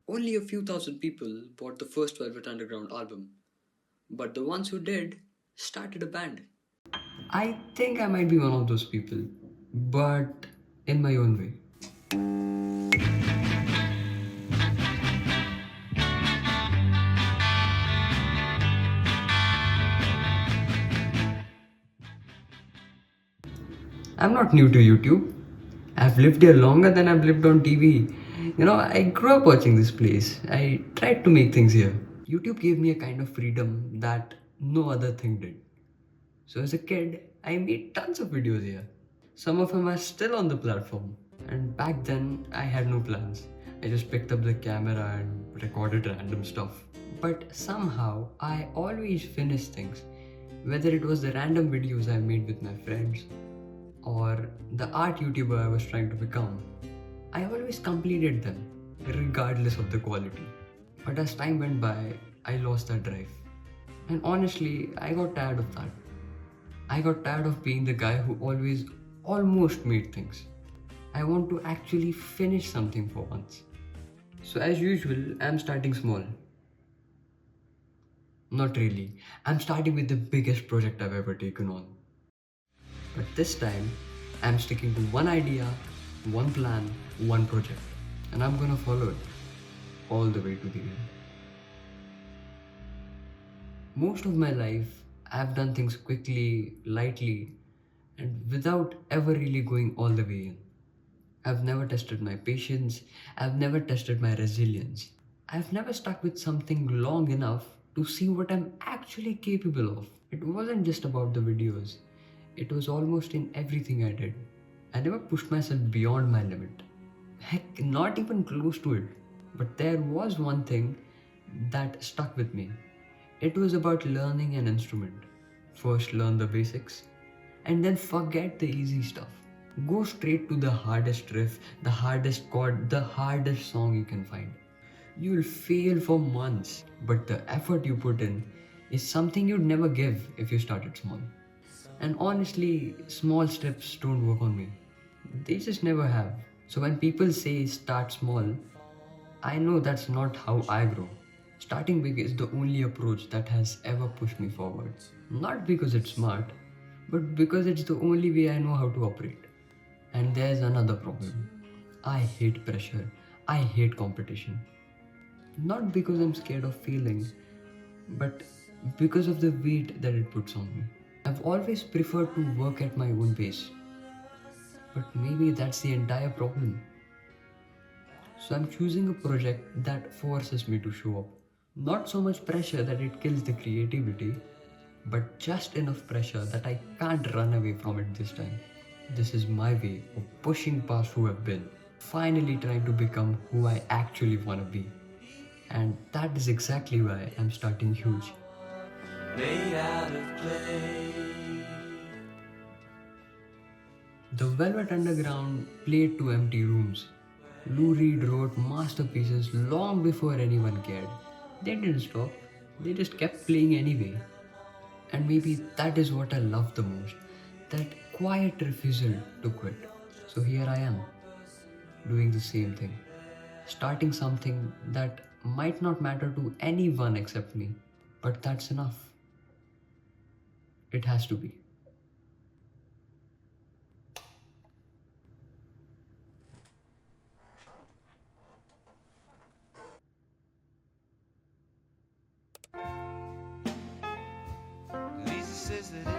Only a few thousand people bought the first Velvet Underground album, but the ones who did started a band. I think I might be one of those people, but in my own way. I'm not new to YouTube. I've lived here longer than I've lived on TV. I grew up watching this place. I tried to make things here. YouTube gave me a kind of freedom that no other thing did. So as a kid, I made tons of videos here. Some of them are still on the platform. And back then, I had no plans. I just picked up the camera and recorded random stuff. But somehow, I always finished things. Whether it was the random videos I made with my friends or the art YouTuber I was trying to become, I always completed them, regardless of the quality. But as time went by, I lost that drive. And honestly, I got tired of that. I got tired of being the guy who always almost made things. I want to actually finish something for once. So, as usual, I'm starting small. Not really. I'm starting with the biggest project I've ever taken on. But this time, I'm sticking to one idea, one plan, one project. And I'm gonna follow it all the way to the end. Most of my life, I've done things quickly, lightly, and without ever really going all the way in. I've never tested my patience, I've never tested my resilience. I've never stuck with something long enough to see what I'm actually capable of. It wasn't just about the videos, it was almost in everything I did. I never pushed myself beyond my limit. Heck, not even close to it. But there was one thing that stuck with me. It was about learning an instrument. First, learn the basics, and then forget the easy stuff. Go straight to the hardest riff, the hardest chord, the hardest song you can find. You'll fail for months, but the effort you put in is something you'd never give if you started small. And honestly, small steps don't work on me. They just never have. So when people say start small, I know that's not how I grow. Starting big is the only approach that has ever pushed me forward. Not because it's smart, but because it's the only way I know how to operate. And there's another problem. I hate pressure. I hate competition. Not because I'm scared of failing, but because of the weight that it puts on me. I've always preferred to work at my own pace, but maybe that's the entire problem. So I'm choosing a project that forces me to show up. Not so much pressure that it kills the creativity, but just enough pressure that I can't run away from it this time. This is my way of pushing past who I've been, finally trying to become who I actually want to be. And that is exactly why I'm starting huge. Made out of clay. The Velvet Underground played to empty rooms. Lou Reed wrote masterpieces long before anyone cared. They didn't stop, they just kept playing anyway. And maybe that is what I love the most, that quiet refusal to quit. So here I am, doing the same thing, starting something that might not matter to anyone except me. But that's enough. It has to be. Lisa says that